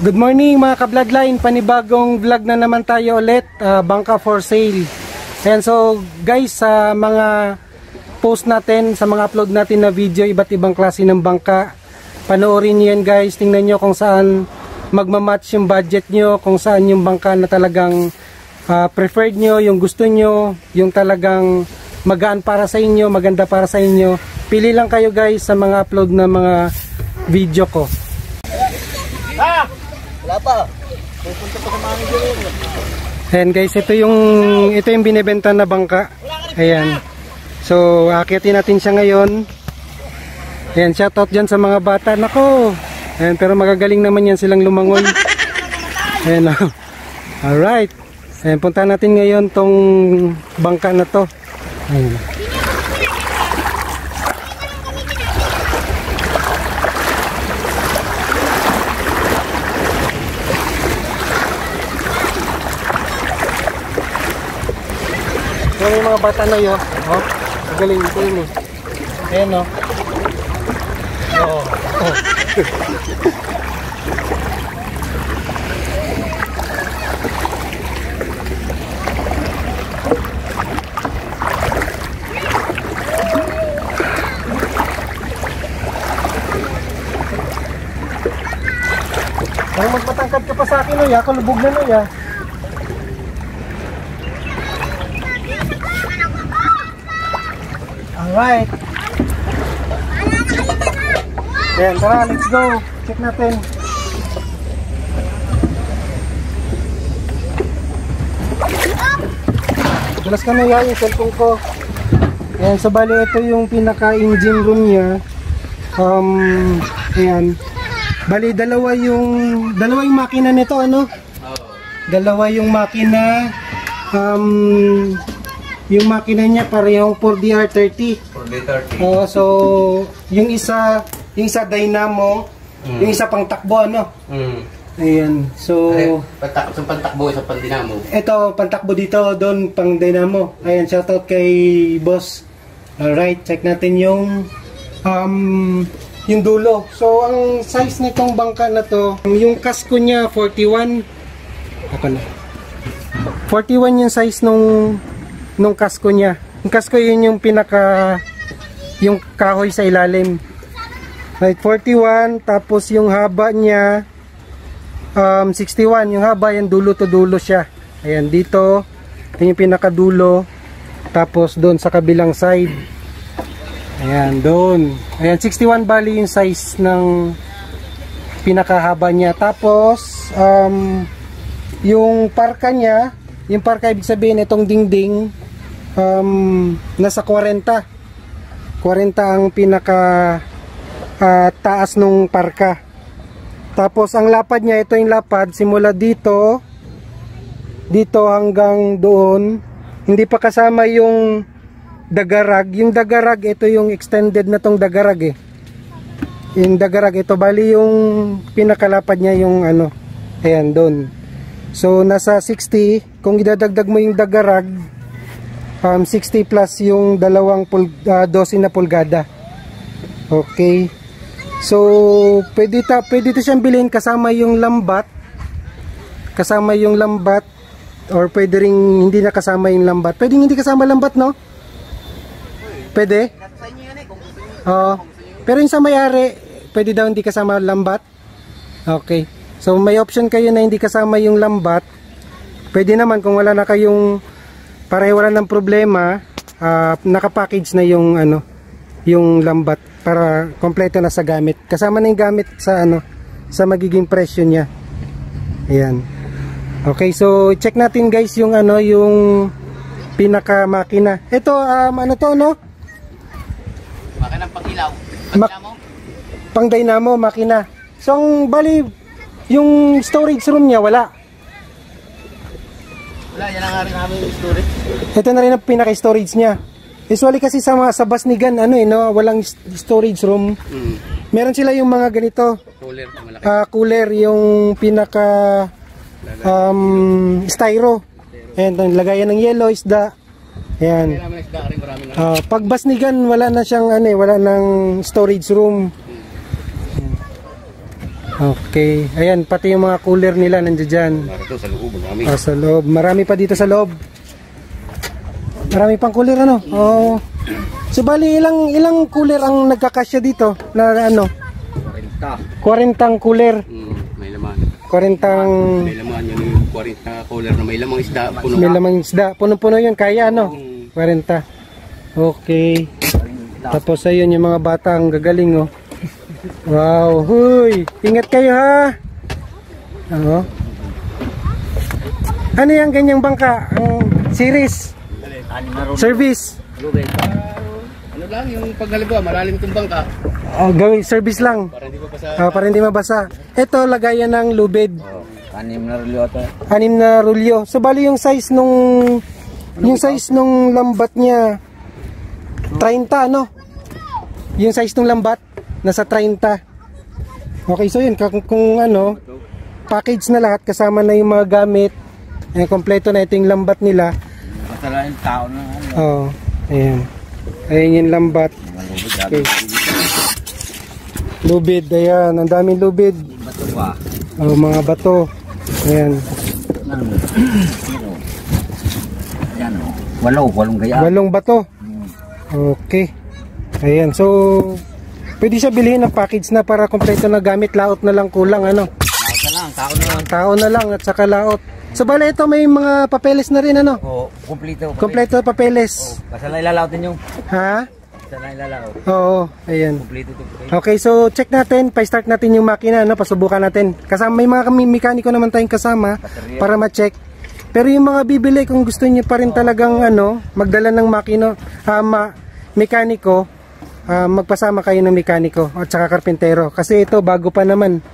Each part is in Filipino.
Good morning mga ka-Bloodline, panibagong vlog na naman tayo ulit, bangka for sale. Ayan, so guys, sa mga post natin, sa mga upload natin na video, iba't ibang klase ng bangka, panoorin nyo yan guys, tingnan nyo kung saan magmamatch yung budget nyo, kung saan yung bangka na talagang preferred nyo, yung gusto nyo, yung talagang magaan para sa inyo, maganda para sa inyo. Pili lang kayo guys sa mga upload na mga video ko. Wala pa. Pupunta pa sa manager yun. Ayan guys, ito yung binibenta na bangka. Ayan. So, akitin natin siya ngayon. Ayan, shoutout dyan sa mga bata. Nako! Ayan, pero magagaling naman yan silang lumangoy. Ayan. Alright. Ayan, punta natin ngayon tong bangka na to. Ayan. So, may mga bata na yun. Oh, magaling ito yun eh. Ayan o. Oh. Oh. Parang magpatangkad ka pa sa akin o ya. Kalubog na no ya. Alright. Ayan, tara, let's go. Check natin. Dalas ka na yan, yung cellphone ko. Ayan, so bali ito yung pinaka-engine room niya. Ayan. Bali, dalawa yung makina nito, ano? Dalawa yung makina. Yung makina niya parehong 4DR30. 4DR30. Oh, so yung isa dynamo, yung isa pang takbo ano. Ayan. So pantakbo isa pang dynamo. Ito pantakbo dito, doon pang dynamo. Ayan, shoutout kay boss. Alright, check natin yung dulo. So ang size nitong bangka na to, yung kasko niya 41. Ako na. 41 yung size nung kasko niya. Yung kasko yun yung yung kahoy sa ilalim. Right, 41. Tapos yung haba niya 61. Yung haba yan, dulo to dulo siya. Ayan, dito yun yung pinakadulo. Tapos doon sa kabilang side. Ayan, doon. Ayan, 61 bali yung size ng pinakahaba niya. Tapos yung parka niya, yung parka ibig sabihin itong dingding, nasa 40 ang pinaka taas nung parka. Tapos ang lapad niya, ito yung lapad simula dito hanggang doon. Hindi pa kasama yung dagarag. Yung dagarag, ito yung extended na tong dagarag eh. Yung dagarag, ito bali yung pinakalapad niya yung ano, ayan doon. So nasa 60, kung idadagdag mo yung dagarag, 60 plus yung 12 na pulgada. Okay. So pwede to siyang bilhin kasama yung lambat. Kasama yung lambat, or pwede ring hindi na kasama yung lambat. Pwede hindi kasama lambat, no? Pwede? Pero yung sa may-ari, pwede daw hindi kasama lambat. Okay. So may option kayo na hindi kasama yung lambat. Pwede naman kung wala na kayong pareho wala ng problema, naka-package na yung ano, yung lambat para kompleto na sa gamit. Kasama na yung gamit sa ano, sa magiging presyo niya. Ayan. Okay, so check natin guys yung ano, yung pinaka makina. Ito ano to, no? Makinang pang-ilaw. Pang dynamo makina. So ang bali yung storage room niya wala. Wala, yan ang namin yung storage. Ito na rin ang pinaka-storage niya. Usually kasi sa Basnigan, ano eh, no? Walang storage room. Meron sila yung mga ganito. Cooler, malaki. Cooler, yung pinaka styro. Ayan, lagayan ng yellow, isda. Ayan. Pag Basnigan, wala na siyang, ano eh, wala nang storage room. Okay. Ayan, pati yung mga cooler nila nandiyan dyan. Ito sa loob, marami. Sa loob. Marami pa dito sa loob. Marami pang cooler ano? Oh. So bali ilang cooler ang nagkakasya dito na ano? 40 cooler. May laman. 40 May laman yung 40 cooler na may lamang isda. Puno may lamang isda. Puno-puno yun. Kaya ano? 40. Okay. Tapos ayun yung mga bata ang gagaling oh. Wow. Huy. Ingat kayo ha. Oo. Ano yung ganyang bangka? Ang series? Service? Ano lang yung paghalimbawa, malalim itong bangka. Oh, gawin service lang. Para hindi mabasa. Para hindi mabasa. Ito lagayan ng lubid. 6 na rulyo ito. 6 na rulyo. So bali yung size nung lambat niya 30 ano? Yung size nung lambat nasa 30. Okay, so yun kung ano, package na lahat kasama na yung mga gamit. Kompleto na ito yung lambat nila. Basta yung tao na ano. Oh, ayan. Ayan yung lambat. Okay. Lubid, ayan. Ang daming lubid. Bato ba? Oh, mga bato. Ayan. Yan o. Walong gaya. 8 bato. Okay. Ayan. So, pwede siya bilhin ng package na para kompleto na gamit. Laot na lang kulang. Ano? Laot na lang. Tao na lang. Tao na lang at saka laot. So, bala ito may mga papeles na rin. Ano? Oo. Kompleto. Kompleto papeles. Basta lang ilalautin yung. Ha? Basta lang ilalaot. Oo. Ayan. Kompleto ito. Okay, so check natin, pa-start natin yung makina, no? Pasubukan natin. Kasama may mga mekaniko naman tayong kasama para ma-check. Pero yung mga bibili kung gusto niyo pa rin talagang ano, magdala ng makino, mekaniko, magpasama kayo ng mekaniko at saka karpintero kasi ito bago pa naman.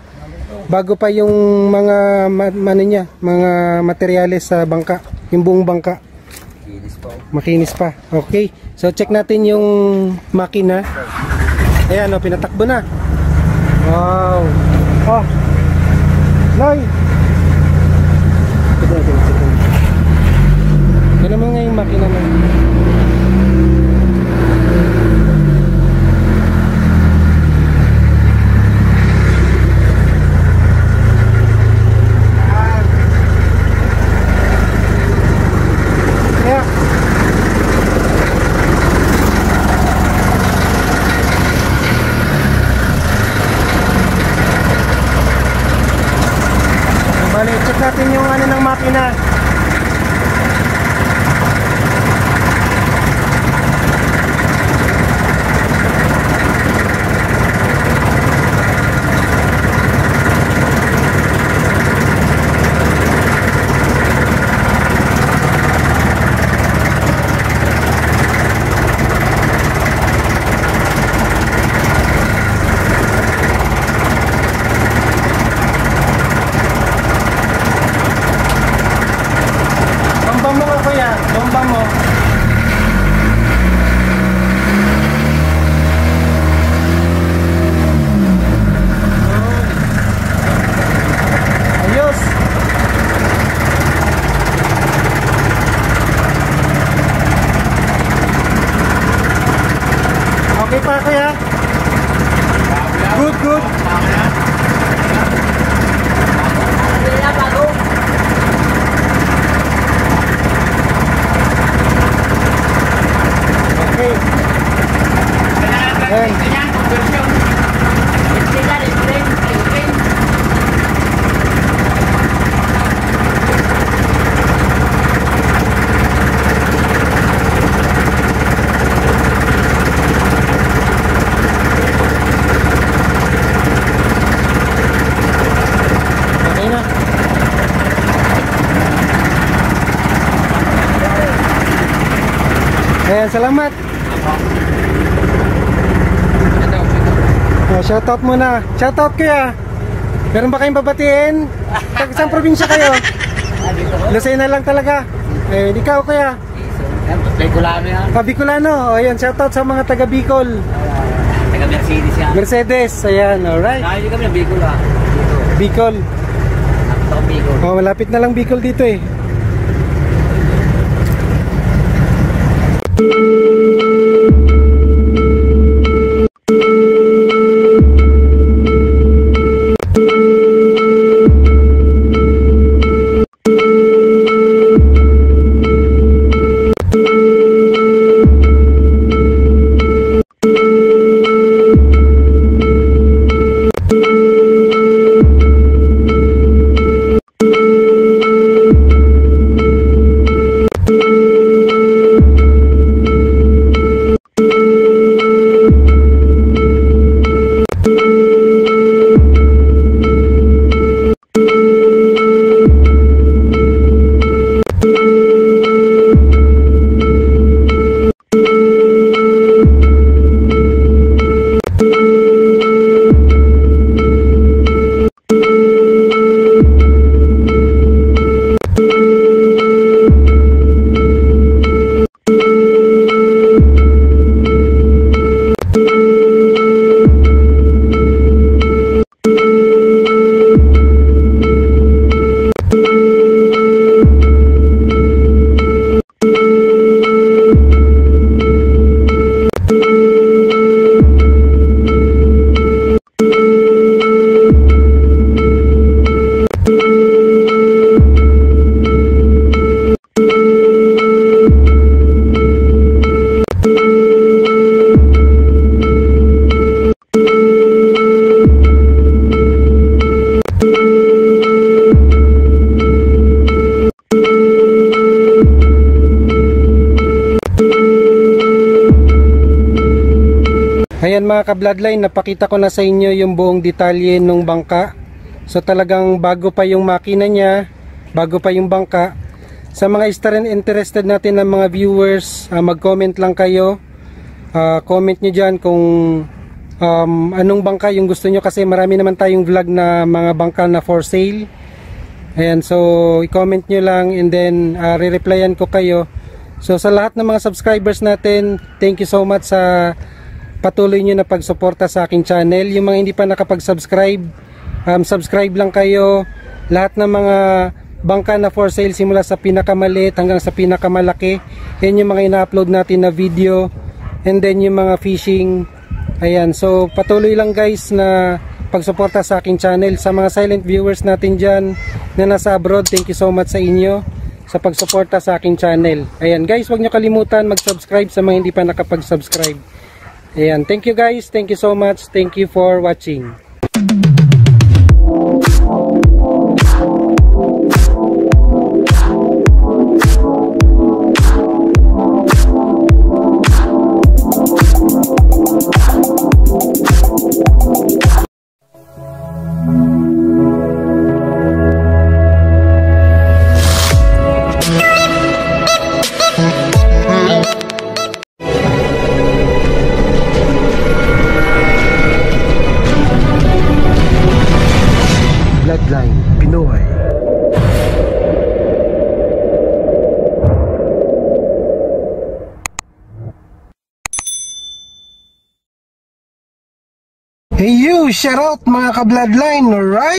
Bago pa yung mga mga materyales sa bangka, yung buong bangka. Makinis pa. Okay. So check natin yung makina. Ayan o, pinatakbo na. Wow. Oh. Loy. Ito naman nga yung makina na. Check natin yung ano ng makina. pa kuya? Good, good. Okay. Ayan, salamat. Oh, shoutout muna. Shoutout kuya. Meron ba kayong babatiin? Saan probinsya kayo? Lucena lang talaga. Eh, ikaw kuya? Bicolano yan. Bicolano. Oh, ayan, shoutout sa mga taga Bicol. Taga Mercedes yan. Mercedes, ayan, alright. Nakahili kami ng Bicol ha. Bicol. Nakita ko Bicol. Oh, malapit na lang Bicol dito eh. Ayan mga ka-bloodline, napakita ko na sa inyo yung buong detalye ng bangka. So talagang bago pa yung makina niya, bago pa yung bangka. Sa mga interested natin ng mga viewers, mag-comment lang kayo. Comment nyo dyan kung anong bangka yung gusto nyo, kasi marami naman tayong vlog na mga bangka na for sale. Ayan, so i-comment nyo lang and then re-replyan ko kayo. So sa lahat ng mga subscribers natin, thank you so much sa patuloy nyo na pagsuporta sa aking channel. Yung mga hindi pa nakapag-subscribe, subscribe lang kayo. Lahat ng mga bangka na for sale, simula sa pinakamaliit hanggang sa pinakamalaki, yan yung mga ina-upload natin na video, and then yung mga fishing. Ayan, so patuloy lang guys na pagsuporta sa aking channel. Sa mga silent viewers natin dyan na nasa abroad, thank you so much sa inyo sa pagsuporta sa aking channel. Ayan guys, huwag nyo kalimutan mag-subscribe sa mga hindi pa nakapag-subscribe. Ayan, thank you guys, thank you so much, thank you for watching. Bloodline Pinoy. Hey you, shout out mga ka-bloodline, alright?